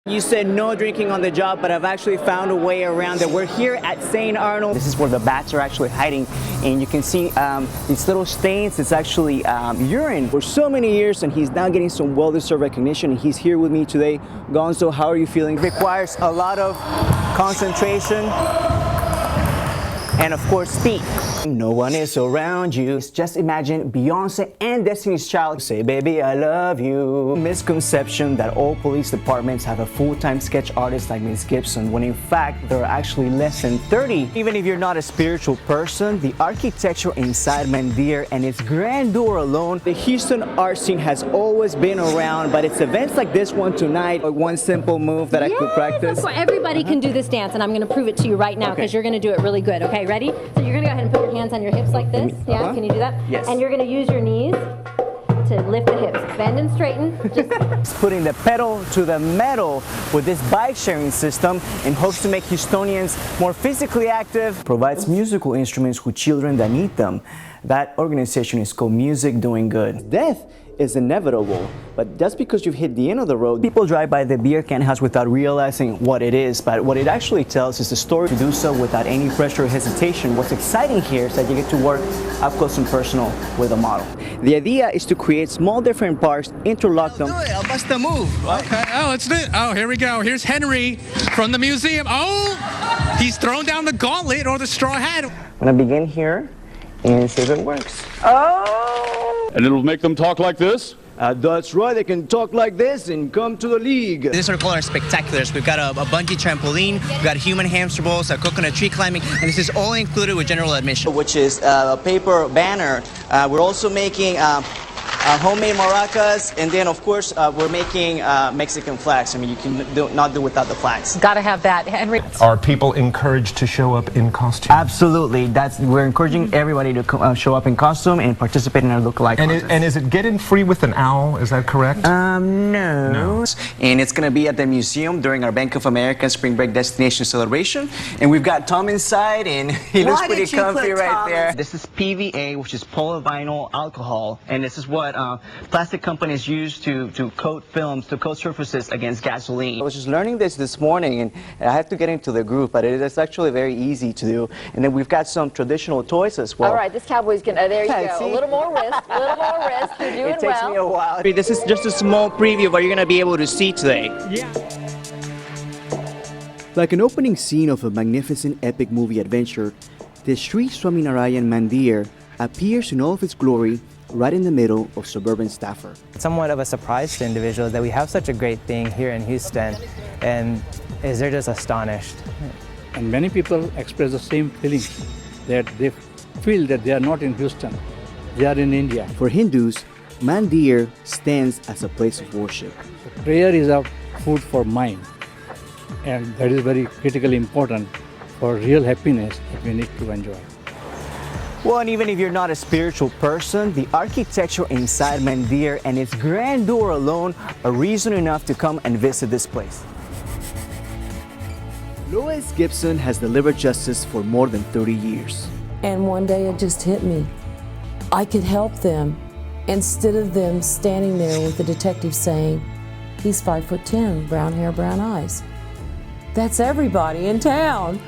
You said no drinking on the job, but I've actually found a way around it. We're here at St. Arnold. This is where the bats are actually hiding, and you can see these little stains. It's actually urine for so many years, and he's now getting some well-deserved recognition. And he's here with me today. Gonzo, how are you feeling? It requires a lot of concentration and, of course, speed. No one is around you. Just imagine Beyonce and Destiny's Child say, "Baby, I love you." Misconception that all police departments have a full-time sketch artist like Ms. Gibson, when in fact there are actually less than 30. Even if you're not a spiritual person, the architecture inside Mandir and its grandeur alone, the Houston art scene has always been around, but it's events like this one tonight, one simple move that I could practice. That's why everybody can do this dance, and I'm going to prove it to you right now because you're going to do it really good. Okay, ready? So you're going to go ahead and put your hands on your hips like this. Yeah, can you do that? Yes. And you're going to use your knees to lift the hips. Bend and straighten. Just putting the pedal to the metal with this bike sharing system in hopes to make Houstonians more physically active. Provides musical instruments for children that need them. That organization is called Music Doing Good. Death is inevitable, but that's because you've hit the end of the road. People drive by the beer can house without realizing what it is, but what it actually tells is a story to do so without any pressure or hesitation. What's exciting here is that you get to work up close and personal with a model. The idea is to create small different parts, interlock them. I'll bust the move. Okay, oh, let's do it. Oh, here we go. Here's Henry from the museum. Oh, he's thrown down the gauntlet or the straw hat. I'm gonna begin here and see if it works. Oh! And it'll make them talk like this? That's right, they can talk like this and come to the league. This is what we call our spectaculars. We've got a bungee trampoline, we've got human hamster balls, a coconut tree climbing, and this is all included with general admission. Which is a paper banner. We're also making homemade maracas, and then of course we're making Mexican flags. I mean, you can not do without the flags. Got to have that, Henry. Are people encouraged to show up in costume? Absolutely. We're encouraging everybody to show up in costume and participate in our lookalike contest. And is it get in free with an owl? Is that correct? No. And it's going to be at the museum during our Bank of America Spring Break Destination Celebration. And we've got Tom inside, and he looks pretty comfy right there. This is PVA, which is polyvinyl alcohol, and this is what plastic companies use to coat films, to coat surfaces against gasoline. I was just learning this morning, and I have to get into the groove, but it's actually very easy to do. And then we've got some traditional toys as well. All right, this cowboy's going to, there you go. See? A little more wrist, a little more wrist. You're doing It takes well. me a while. This is just a small preview of what you're going to be able to see today. Yeah. Like an opening scene of a magnificent epic movie adventure, the Sri Swaminarayan Mandir appears in all of its glory right in the middle of suburban Stafford. It's somewhat of a surprise to individuals that we have such a great thing here in Houston, and they're just astonished. And many people express the same feeling, that they feel that they are not in Houston, they are in India. For Hindus, Mandir stands as a place of worship. Prayer is a food for mind, and that is very critically important for real happiness that we need to enjoy. Well, and even if you're not a spiritual person, the architecture inside Mandir and its grandeur alone are reason enough to come and visit this place. Lois Gibson has delivered justice for more than 30 years. And one day it just hit me. I could help them instead of them standing there with the detective saying, "He's 5'10", brown hair, brown eyes." That's everybody in town.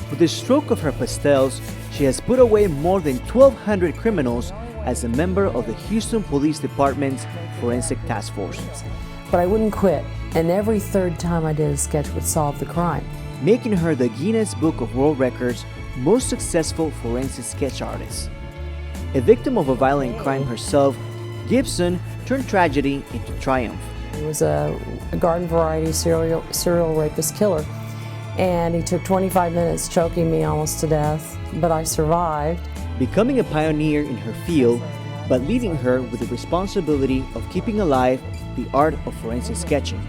With the stroke of her pastels, she has put away more than 1,200 criminals as a member of the Houston Police Department's Forensic Task Force. But I wouldn't quit, and every third time I did a sketch would solve the crime. Making her the Guinness Book of World Records most successful forensic sketch artist. A victim of a violent crime herself, Gibson turned tragedy into triumph. He was a garden variety serial rapist killer, and he took 25 minutes choking me almost to death, but I survived. Becoming a pioneer in her field, but leaving her with the responsibility of keeping alive the art of forensic sketching.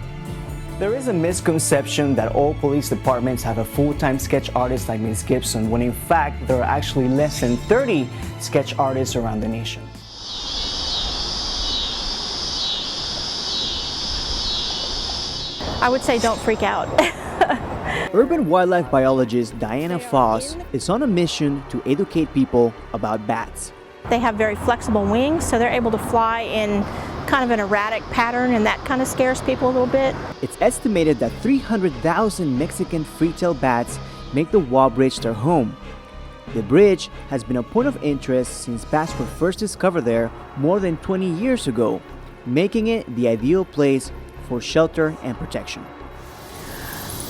There is a misconception that all police departments have a full-time sketch artist like Ms. Gibson, when in fact there are actually less than 30 sketch artists around the nation. I would say don't freak out. Urban wildlife biologist Diana Foss is on a mission to educate people about bats. They have very flexible wings, so they're able to fly in kind of an erratic pattern, and that kind of scares people a little bit. It's estimated that 300,000 Mexican free-tailed bats make the wall bridge their home. The bridge has been a point of interest since bats were first discovered there more than 20 years ago, making it the ideal place for shelter and protection.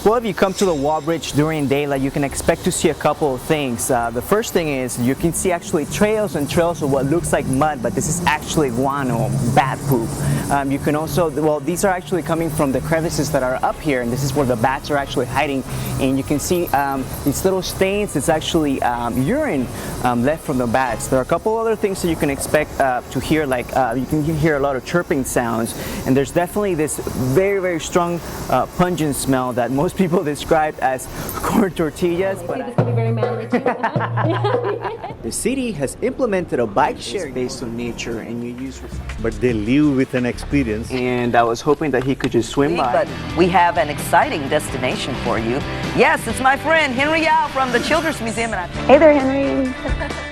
Well, if you come to the wall bridge during daylight, you can expect to see a couple of things. The first thing is you can see actually trails and trails of what looks like mud, but this is actually guano, bat poop. You can also, well, these are actually coming from the crevices that are up here, and this is where the bats are actually hiding. And you can see these little stains. It's actually urine left from the bats. There are a couple other things that you can expect to hear, like you can hear a lot of chirping sounds, and there's definitely this very, very strong pungent smell that most people describe as corn tortillas. But this can be very manly too. The city has implemented a bike share based on nature, and you use. But they live with an experience. And I was hoping that he could just swim by. But we have an exciting destination for you. Yes, it's my friend Henry Yao from the Children's Museum. Hey there, Henry.